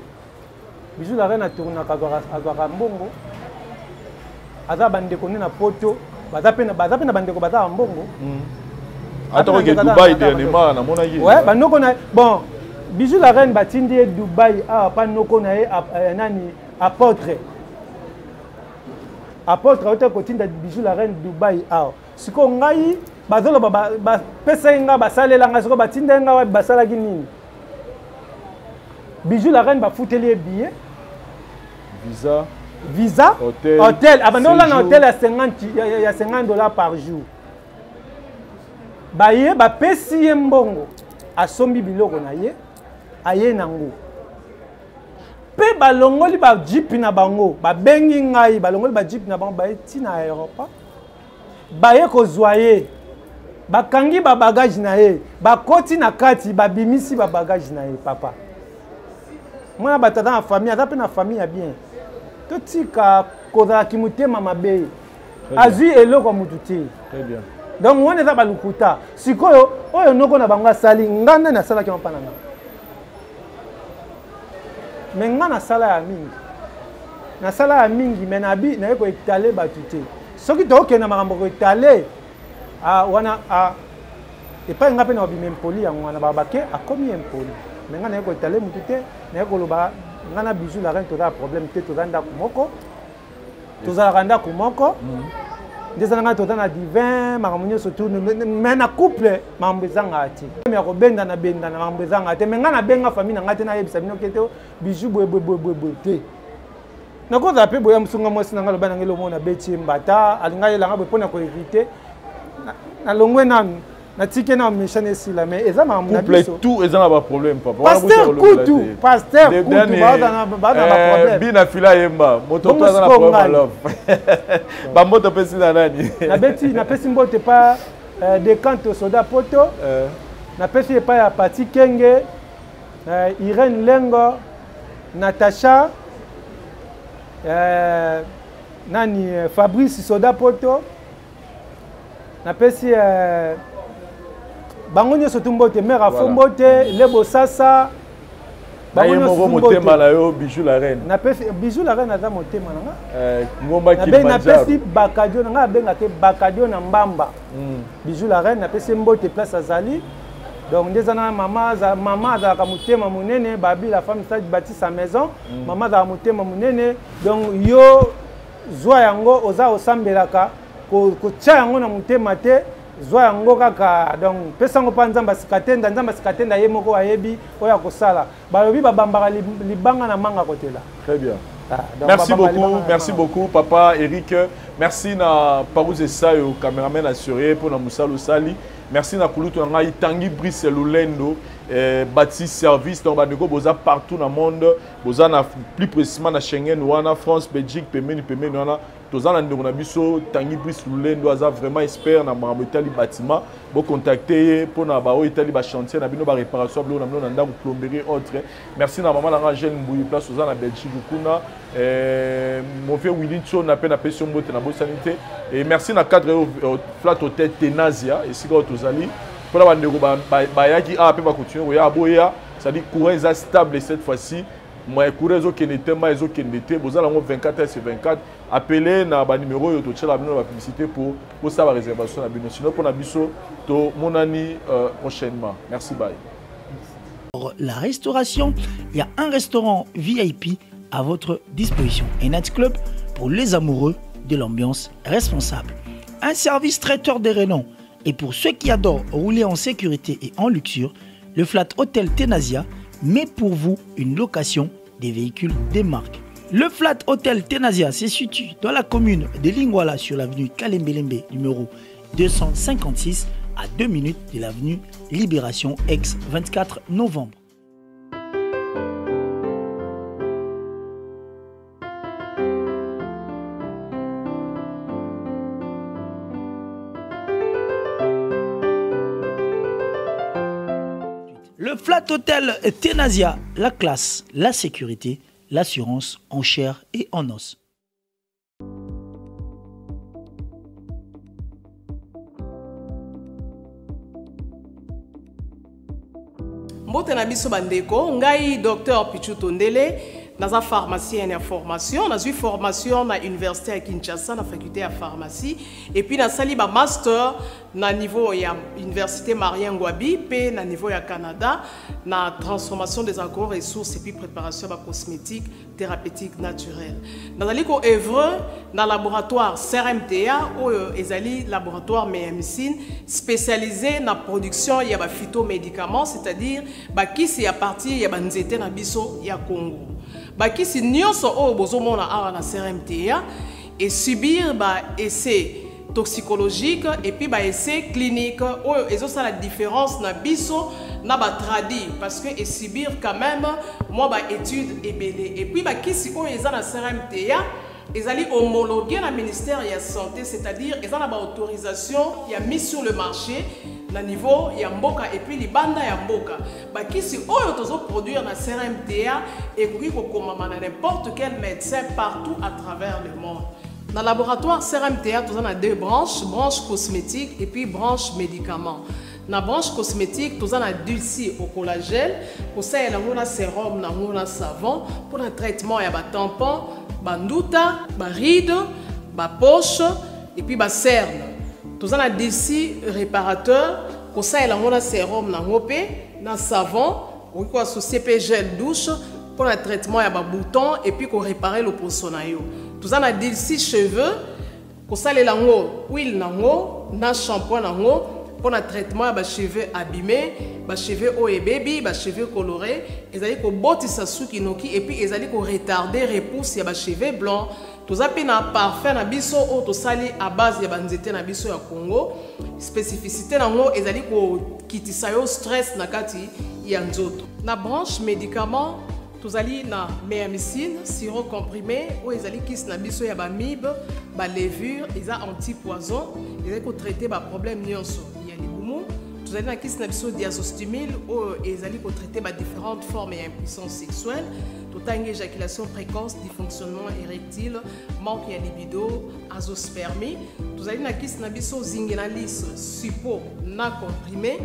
Bijou la reine a tourné à mbongo. Aza bande koni na poto baza pena bande ko baza mbongo. Attends que Dubaï dernièrement na mona yi. Ouais, banoko na bon, Bijou la reine batindi Dubaï pas noko na nani apôtre. Apôtre autre kotinda Bijou la reine Dubaï siko ngai bazolo ba pesa nga basalela nga siko batinda nga basala kinini. Bijou la reine ba fouteli billet. Visa, hôtel. Abandonne un hôtel à $50 par jour. Baye, ba pesi mbongo. A sombi biloko na ye. Aye nango. Pe balongoli ba jeep na bango. Ba bengi ngai. Balongoli ba jeep na bango. Baye tina aéroport. Baye ko zoye. Ba kangi ba bagage na ye. Ba koti na kati. Ba bimisi ba bagage na ye, papa. Moi, ba tata na famille. Ata pe na famille ya bien. Totika koza kimutema mabe azui eloko mututi. Très bien. Donc on est ba lukuta sikoyo oyo noko na bango sali nganda na sala ki mpana na menga na sala ya mingi na sala ya mingi menabi na yeko étaler batute soki to okena makambo ko étaler wana et pas ngape na bi mempoli ya ngwana babake akomi empoli menga na yeko étaler mutute na yeko loba ngana Bijou la reine toza problème te toza ndako moko toza randa ku moko ndeza nga toza na divin makamunyo surtout mais na couple mambezanga ati mais ko benda na mambezanga ati mais ngana benga famille ngate na yebisa bino keto Bijou boy te na ko za pe boya musunga mwasi na ngalo bana ngelo mona beti mbata alinga yelanga pona ko éviter na longwe nanu na tike na mechane si la mais eza ma mon couple tout eza na ba problème papa pasteur Kutu bada ba problème bina fila yemba moto to eza na problème love ba moto pesi na nani na beti na pesi mbote pa decanto soda poto na pesi pa ya Pati Kenge Irene Lengo Natasha nani Fabrice soda poto na pesi bango nyoso tumbote mera fombote lebo sasa bango nyoso motema la yo Bijou la reine na pesi Bijou la reine aza motema nanga ngomba Kilimanjaro na pesi bakadio nanga benga te bakadio na mbamba Bijou la reine na pesi mbote place azali donc ndeza na mama za ka motema munene babi la femme stage bâti sa maison mama za motema munene donc yo zwa yango oza osambelaka ko tia yango na motema te zwa yango kaka donc pesango pa nzamba sikatenda ye moko ayebi oya kosala balobi babambaka libanga na manga kotela. Très bien. Merci beaucoup papa Eric. Merci na Parouze Sayo cameraman assuré pour na Musalo Sali. Merci na Kulutu na ngai Tanguy Brice Lulendo bâti service donc bandeko boza partout dans le monde boza na plus précisément na Schengen wana France Belgique pemeni wana toza na ndeko na biso Tanguy Brice Lulendo aza vraiment expert na mambo itali bâtiment bo contacter pour na ba o itali ba chantier na bino ba réparation blo na ndako ndako plomberie autre. Merci na maman la Jeune Mbouyi place toza na Belgique kuna mon frère Willy Cho na pe na pression mbote na bosanité et merci na cadre flat hôtel Tenazia et sika tozali pour la bande bayaki a pe ba continuer ya boya ça dit courant est stable cette fois-ci moi courant zo kenete ma zo kenete bozala ngo 24h/24 appeler na ba numéro yo to tchela bino la publicité pour ça la réservation na bino sinon pour na biso to monani prochainement. Merci bye. Pour la restauration, il y a un restaurant VIP à votre disposition. Un night club pour les amoureux de l'ambiance responsable. Un service traiteur de renom. Et pour ceux qui adorent rouler en sécurité et en luxure, le Flat Hotel Tenasia met pour vous une location des véhicules des marques. Le Flat Hotel Tenasia se situe dans la commune de Lingwala sur l'avenue Kalembelembe numéro 256 à 2 minutes de l'avenue Libération ex-24 novembre. Le Flat Hotel Tenasia, la classe, la sécurité, l'assurance en chair et en os. Mbote na biso bandeko, ngai Dr Pichu Tondele, naza pharmacien en formation, naza formation na université à Kinshasa na faculté de pharmacie et puis na sali ba master na niveau ya université Marien Ngouabi pe na niveau ya Canada na transformation des agro-ressources et puis préparation ba cosmétique thérapeutique naturelle. Nazali ko œuvre na laboratoire CRMTA ou ezali laboratoire médecine spécialisé na production ya ba phytomédicaments, c'est-à-dire ba kisi ya partie ya ba nzete na biso ya Congo. Bakisi nyonso o bozomona awa na CRMTA et subir ba essai toxicologique et puis ba essai clinique o ezo ça la différence na biso na ba tradi parce que et subir quand même moi ba étude ebele et puis bakisi o eza na CRMTA ezali homologué na ministère de la santé, c'est-à-dire ils ont la autorisation, il y a mis sur le marché na niveau ya mboka et puis libanda ya mboka. Bakisi oyo tozo produire na CRMTA et koki kokomama na n'importe quel médecin partout à travers le monde. Dans le laboratoire CRMTA, nous avons deux branches, branche cosmétique et puis branche médicaments. Dans la branche cosmétique, nous avons dulci au collagène, pour ça il y a un sérum, un savon, pour un traitement il y a un tampon, bandouta, ride, poche et puis cerne. Nous avons dulci réparateur, pour ça il y a un sérum, un savon, pour associer gel douche, pour un traitement il y a un bouton et puis pour réparer le poissonayo. Nous avons dulci cheveux, pour ça il y a huile, un shampoing, pour le traitement des cheveux abîmés, des cheveux haut et baby, des cheveux colorés, ils allaient ko botisa suki noki et puis ils allaient ko retarder repousse ya ba cheveux blancs. Tous appels na parfum na biso o to sali à base ya banzete na biso ya Congo. Spécificité na ngo ils allaient ko kitisa yo stress na kati ya nzoto. Na branche médicaments tous allés na méamycine, sirop comprimé, ou ils allaient kis na biso ya ba mib, ba levure, ils a anti-poison, ils allaient ko traiter ba problème nyonso. Nous allons à kiss nabiso diazostimule ou ils allaient traiter différentes formes d'impuissance sexuelle, tout en éjaculation précoce, dysfonctionnement érectile, manque de libido, azospermie. Nous allons à kiss nabiso zingenalis, suppo, na comprimé,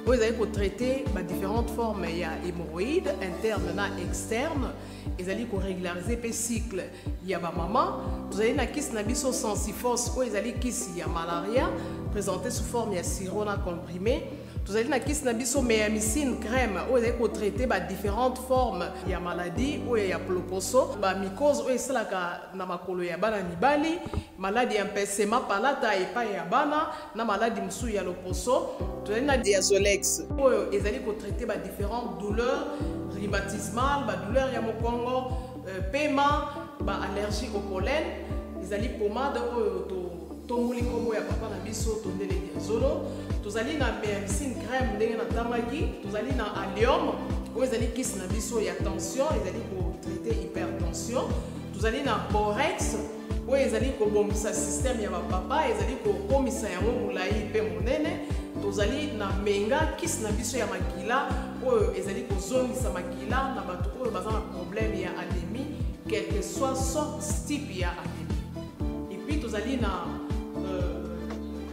où ils allaient traiter différentes formes d'hémorroïdes internes et externes. Ils allaient régulariser le cycle, il y a maman. Nous allons à kiss nabiso sensifos, où ils allaient kiss il y a malaria. Présenté sous forme de sirop comprimé. Nous allons kiss nabiso méamycine crème où ils ont traité différentes formes de maladies où il y a ploposo, mycose où il y a makolo ya bana mibali, maladie empesema palata et pas ya bana, na maladie msou ya loposo. Nous allons diazolex où ils ont traité différentes douleurs rhumatismales, douleurs ya mokongo, paiement, allergie au pollen, ils ont pommade tomuli kombo ya papa na biso tondele diazolo tozali na méamycine crème ndenge na tamaki tozali na allium oyo ezali kisi na biso ya tension ezali ko traiter hypertension tozali na borex oyo ezali ko bombisa système ya papa ezali ko komisa yango mulai pe monene tozali na menga kisi na biso ya makila oyo ezali ko zongisa makila na bato oyo baza na problème ya anémie quel que soit son type ya anémie et puis tozali na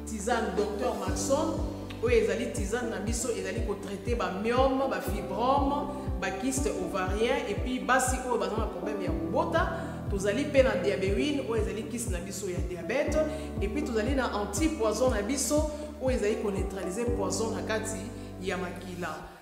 tisane Dr Maxon où ils allaient tisane na biso ils allaient traiter ba myome ba fibrome ba kyste ovarien et puis basi où ils ont un problème ya kubota tous allez na diabétine où ils allaient kyste na biso ya diabète et puis tous allez na anti poison na biso où ils allaient neutraliser poison na kati ya makila.